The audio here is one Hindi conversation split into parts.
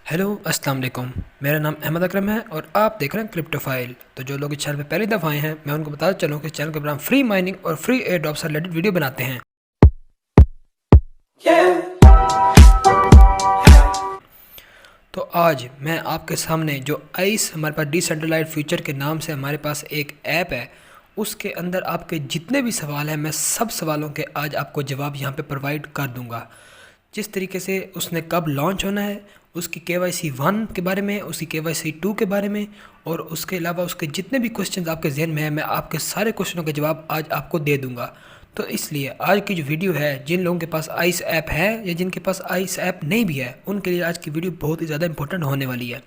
हेलो अस्सलाम वालेकुम। मेरा नाम अहमद अकरम है और आप देख रहे हैं क्रिप्टोफाइल। तो जो लोग इस चैनल पे पहली दफ़ा आए हैं, मैं उनको बताता चलूँ कि इस चैनल के ऊपर हम फ्री माइनिंग और फ्री एयर ड्रॉप से रिलेटेड वीडियो बनाते हैं। तो आज मैं आपके सामने जो आइस हमारे पास डिसेंट्रलाइज्ड फ्यूचर के नाम से हमारे पास एक ऐप है, उसके अंदर आपके जितने भी सवाल हैं मैं सब सवालों के आज आपको जवाब यहाँ पे प्रोवाइड कर दूँगा। जिस तरीके से उसने कब लॉन्च होना है, उसकी KYC 1 के बारे में, उसकी KYC 2 के बारे में और उसके अलावा उसके जितने भी क्वेश्चंस आपके जहन में हैं, मैं आपके सारे क्वेश्चनों के जवाब आज आपको दे दूंगा। तो इसलिए आज की जो वीडियो है, जिन लोगों के पास आइस ऐप है या जिनके पास आइस ऐप नहीं भी है, उनके लिए आज की वीडियो बहुत ही ज़्यादा इंपॉर्टेंट होने वाली है।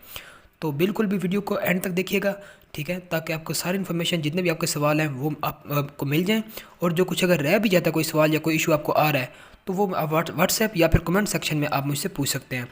तो बिल्कुल भी वीडियो को एंड तक देखिएगा, ठीक है, ताकि आपको सारी इन्फॉर्मेशन जितने भी आपके सवाल हैं वो आपको मिल जाएं। और जो कुछ अगर रह भी जाता है, कोई सवाल या कोई इशू आपको आ रहा है, तो वो आप व्हाट्सएप या फिर कमेंट सेक्शन में आप मुझसे पूछ सकते हैं।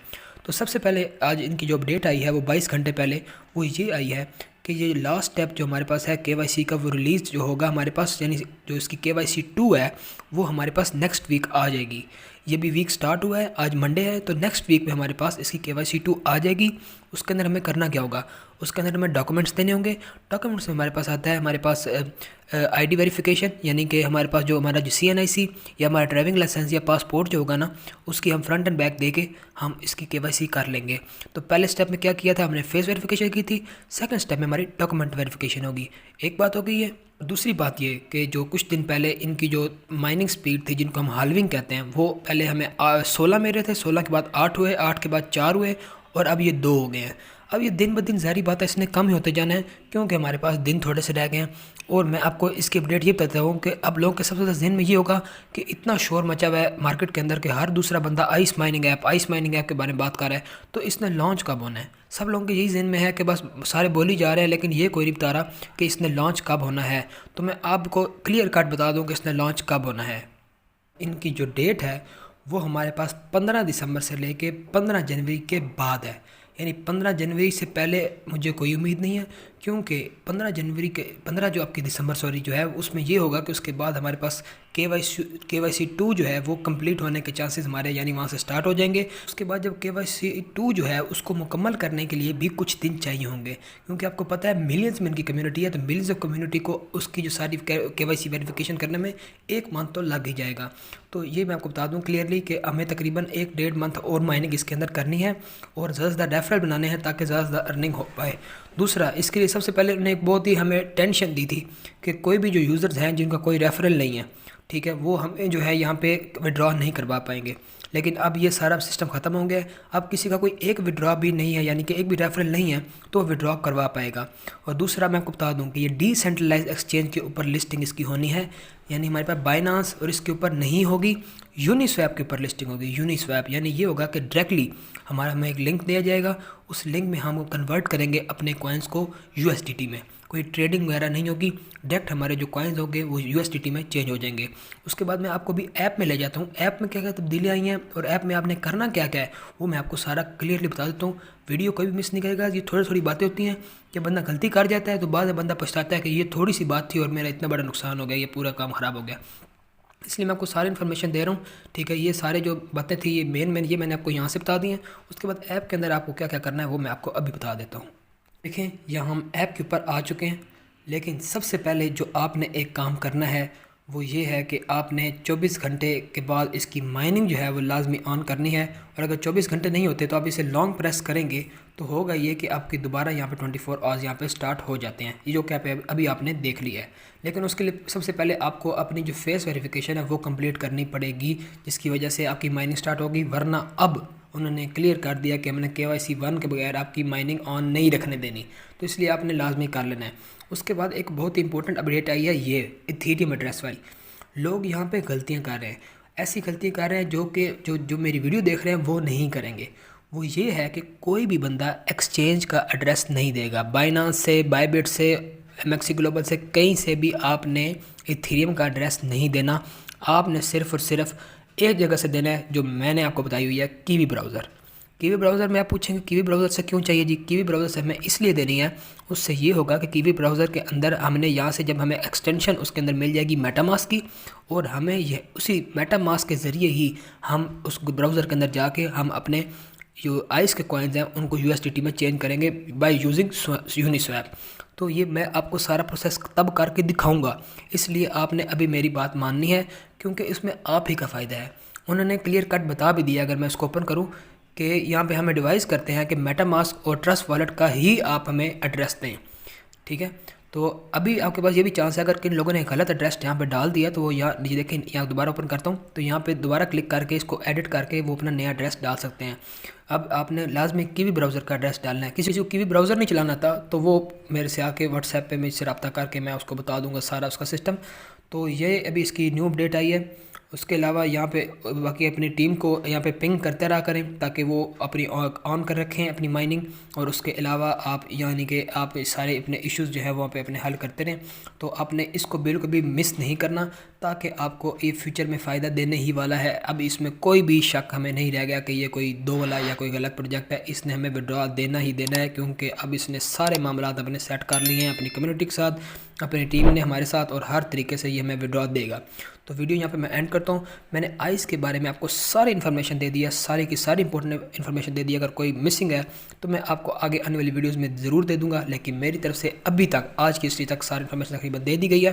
तो सबसे पहले आज इनकी जो अपडेट आई है वो 22 घंटे पहले वो ये आई है कि ये लास्ट स्टेप जो हमारे पास है KYC का, वो रिलीज़ जो होगा हमारे पास, यानी जो इसकी KYC 2 है वो हमारे पास नेक्स्ट वीक आ जाएगी। ये भी वीक स्टार्ट हुआ है, आज मंडे है, तो नेक्स्ट वीक में हमारे पास इसकी KYC 2 आ जाएगी। उसके अंदर हमें करना क्या होगा, उसके अंदर हमें डॉक्यूमेंट्स देने होंगे। डॉक्यूमेंट्स में हमारे पास आता है, हमारे पास ID वेरिफिकेशन, यानी कि हमारे पास जो हमारा जो CNIC या हमारा ड्राइविंग लाइसेंस या पासपोर्ट जो होगा ना, उसकी हम फ्रंट एंड बैक दे के हम इसकी KYC कर लेंगे। तो पहले स्टेप में क्या किया था, हमने फेस वेरिफिकेशन की थी। सेकंड स्टेप में हमारी डॉक्यूमेंट वेरिफिकेशन होगी। एक बात हो गई है। दूसरी बात ये कि जो कुछ दिन पहले इनकी जो माइनिंग स्पीड थी, जिनको हम हाल्विंग कहते हैं, वो पहले हमें 16 मेरे थे, 16 के बाद 8 हुए, 8 के बाद 4 हुए और अब ये 2 हो गए हैं। अब ये दिन ब दिन ज़ाहिर बात है इसने कम ही होते जाना है, क्योंकि हमारे पास दिन थोड़े से रह गए हैं। और मैं आपको इसकी अपडेट ये बताता हूँ कि अब लोगों के सबसे ज़्यादा जहन में ये होगा कि इतना शोर मचा हुआ है मार्केट के अंदर कि हर दूसरा बंदा आइस माइनिंग ऐप के बारे में बात कर रहा है। तो इसने लॉन्च कब होना है, सब लोगों के यही जहन में है कि बस सारे बोली जा रहे हैं, लेकिन ये कोई नहीं बता रहा कि इसने लॉन्च कब होना है। तो मैं आपको क्लियर कट बता दूँ कि इसने लॉन्च कब होना है। इनकी जो डेट है वो हमारे पास 15 दिसंबर से लेके 15 जनवरी के बाद है, यानी 15 जनवरी से पहले मुझे कोई उम्मीद नहीं है, क्योंकि 15 जो आपकी दिसंबर जो है, उसमें ये होगा कि उसके बाद हमारे पास KYC 2 जो है वो कंप्लीट होने के चांसेस हमारे, यानी वहाँ से स्टार्ट हो जाएंगे। उसके बाद जब KYC 2 जो है उसको मुकम्मल करने के लिए भी कुछ दिन चाहिए होंगे, क्योंकि आपको पता है मिलियंस में इनकी कम्युनिटी है, तो मिलियंस ऑफ कम्युनिटी को उसकी जो सारी KYC वेरिफिकेशन करने में 1 मंथ तो लग ही जाएगा। तो ये मैं आपको बता दूं क्लियरली कि हमें तकरीबन 1-1.5 मंथ और माइनिंग इसके अंदर करनी है और ज़्यादा से ज़्यादा रेफरल बनाने हैं ताकि ज़्यादा से ज़्यादा अर्निंग हो पाए। दूसरा, इसके लिए सबसे पहले उन्होंने एक बहुत ही हमें टेंशन दी थी कि कोई भी जो यूज़र्स हैं जिनका कोई रेफरल नहीं है, ठीक है, वो हमें जो है यहाँ पे विड्रॉ नहीं करवा पाएंगे। लेकिन अब ये सारा सिस्टम ख़त्म हो गया है। अब किसी का कोई एक विड्रॉ भी नहीं है, यानी कि एक भी रेफरल नहीं है, तो विड्रॉ करवा पाएगा। और दूसरा मैं आपको बता दूं कि ये डिसेंट्रलाइज एक्सचेंज के ऊपर लिस्टिंग इसकी होनी है, यानी हमारे पास बाइनांस और इसके ऊपर नहीं होगी, यूनिस्वैप के ऊपर लिस्टिंग होगी। यूनिस्वैप यानी ये होगा कि डायरेक्टली हमें एक लिंक दिया जाएगा, उस लिंक में हम कन्वर्ट करेंगे अपने कॉइन्स को USDT में। कोई ट्रेडिंग वगैरह नहीं होगी, डायरेक्ट हमारे जो कॉइन्स होंगे वो USDT में चेंज हो जाएंगे। उसके बाद मैं आपको भी ऐप में ले जाता हूँ, ऐप में क्या क्या तब्दीलियाँ आई हैं और ऐप में आपने करना क्या क्या है वो मैं आपको सारा क्लियरली बता देता हूँ। वीडियो कोई भी मिस नहीं करेगा। ये थोड़ी थोड़ी बातें होती हैं कि बंदा गलती कर जाता है तो बाद में बंदा पछताता है कि ये थोड़ी सी बात थी और मेरा इतना बड़ा नुकसान हो गया, ये पूरा काम ख़राब हो गया। इसलिए मैं आपको सारी इन्फॉर्मेशन दे रहा हूँ, ठीक है। ये सारे जो बातें थी ये मेन ये मैंने आपको यहाँ से बता दी हैं। उसके बाद ऐप के अंदर आपको क्या क्या करना है वो मैं आपको अभी बता देता हूँ। देखें, यहाँ हम ऐप के ऊपर आ चुके हैं, लेकिन सबसे पहले जो आपने एक काम करना है वो ये है कि आपने 24 घंटे के बाद इसकी माइनिंग जो है वो लाजमी ऑन करनी है। और अगर 24 घंटे नहीं होते तो आप इसे लॉन्ग प्रेस करेंगे तो होगा ये कि आपकी दोबारा यहाँ पे 24 आवर्स यहाँ पे स्टार्ट हो जाते हैं, ये जो क्या पे अभी आपने देख लिया है। लेकिन उसके लिए सबसे पहले आपको अपनी जो फेस वेरिफिकेशन है वो कंप्लीट करनी पड़ेगी, जिसकी वजह से आपकी माइनिंग स्टार्ट होगी। वरना अब उन्होंने क्लियर कर दिया कि हमने KYC 1 के बगैर आपकी माइनिंग ऑन नहीं रखने देनी, तो इसलिए आपने लाजमी कर लेना है। उसके बाद एक बहुत ही इंपॉर्टेंट अपडेट आई है, ये इथेरियम एड्रेस वाली। लोग यहाँ पे गलतियाँ कर रहे हैं, ऐसी गलतियाँ कर रहे हैं जो कि जो मेरी वीडियो देख रहे हैं वो नहीं करेंगे। वो ये है कि कोई भी बंदा एक्सचेंज का एड्रेस नहीं देगा। बाइनांस से, बायबिट से, MXC ग्लोबल से, कहीं से भी आपने इथेरियम का एड्रेस नहीं देना। आपने सिर्फ़ और सिर्फ एक जगह से देना है जो मैंने आपको बताई हुई है, कीवी ब्राउज़र। कीवी ब्राउज़र में आप पूछेंगे कीवी ब्राउज़र से क्यों चाहिए जी? कीवी ब्राउज़र से हमें इसलिए देनी है, उससे ये होगा कि कीवी ब्राउज़र के अंदर हमने यहाँ से जब हमें एक्सटेंशन उसके अंदर मिल जाएगी मेटामास्क की, और हमें यह उसी मेटामास्क के ज़रिए ही हम उस ब्राउज़र के अंदर जाके हम अपने जो आइस के कॉइन्स हैं उनको यूएसडीटी में चेंज करेंगे बाय यूजिंग यूनिस्वैप। तो ये मैं आपको सारा प्रोसेस तब करके दिखाऊंगा, इसलिए आपने अभी मेरी बात माननी है क्योंकि इसमें आप ही का फ़ायदा है। उन्होंने क्लियर कट बता भी दिया, अगर मैं इसको ओपन करूँ कि यहाँ पे हमें डिवाइस करते हैं कि मेटामास्क और ट्रस्ट वॉलेट का ही आप हमें एड्रेस दें, ठीक है। तो अभी आपके पास ये भी चांस है, अगर किन लोगों ने गलत एड्रेस यहाँ पे डाल दिया तो वो यहाँ नीचे देखें, यहाँ दोबारा ओपन करता हूँ तो यहाँ पे दोबारा क्लिक करके इसको एडिट करके वो अपना नया एड्रेस डाल सकते हैं। अब आपने लाजमी कीवी ब्राउज़र का एड्रेस डालना है। किसी को कीवी ब्राउज़र नहीं चलाना था तो वो मेरे से आके व्हाट्सएप पे मुझसे रब्ता करके मैं उसको बता दूंगा सारा उसका सिस्टम। तो ये अभी इसकी न्यू अपडेट आई है। उसके अलावा यहाँ पे बाकी अपनी टीम को यहाँ पे पिंग करते रहा करें ताकि वो अपनी ऑन कर रखें अपनी माइनिंग, और उसके अलावा आप यानी कि आप सारे अपने इश्यूज़ जो है वहाँ पे अपने हल करते रहें। तो आपने इसको बिल्कुल भी मिस नहीं करना ताकि आपको ये फ्यूचर में फ़ायदा देने ही वाला है। अब इसमें कोई भी शक हमें नहीं रह गया कि ये कोई दो वाला या कोई गलत प्रोजेक्ट है। इसने हमें विड्रॉ देना ही देना है क्योंकि अब इसने सारे मामला अपने सेट कर लिए हैं अपनी कम्युनिटी के साथ, अपनी टीम ने हमारे साथ, और हर तरीके से ये हमें विड्रॉ देगा। तो वीडियो यहाँ पे मैं एंड करता हूँ। मैंने आइस के बारे में आपको सारी इन्फॉर्मेशन दे दी है, सारी की सारी इंपॉर्टेंट इन्फॉर्मेशन दे दी। अगर कोई मिसिंग है तो मैं आपको आगे आने वाली वीडियोस में ज़रूर दे दूंगा, लेकिन मेरी तरफ से अभी तक आज की हिस्ट्री तक सारी इन्फॉर्मेशन तकरीबन दे दी गई है।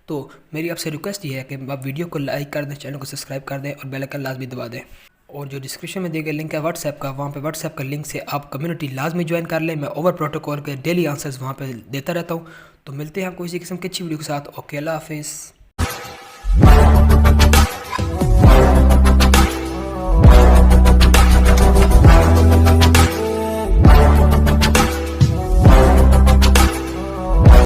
तो मेरी आपसे रिक्वेस्ट ये है कि आप वीडियो को लाइक कर दें, चैनल को सब्सक्राइब कर दें और बेल आइकन लाजमी दबा दें। और जो डिस्क्रिप्शन में दिए गए लिंक है व्हाट्सएप का, वहाँ पे व्हाट्सएप का लिंक से आप कम्युनिटी लाजमी ज्वाइन कर लें। मैं ओवर प्रोटोकॉल के डेली आंसर्स वहाँ पे देता रहता हूँ। तो मिलते हैं आपको इसी किस्म की अच्छी वीडियो के साथ। ओके, अल्लाह हाफिज़।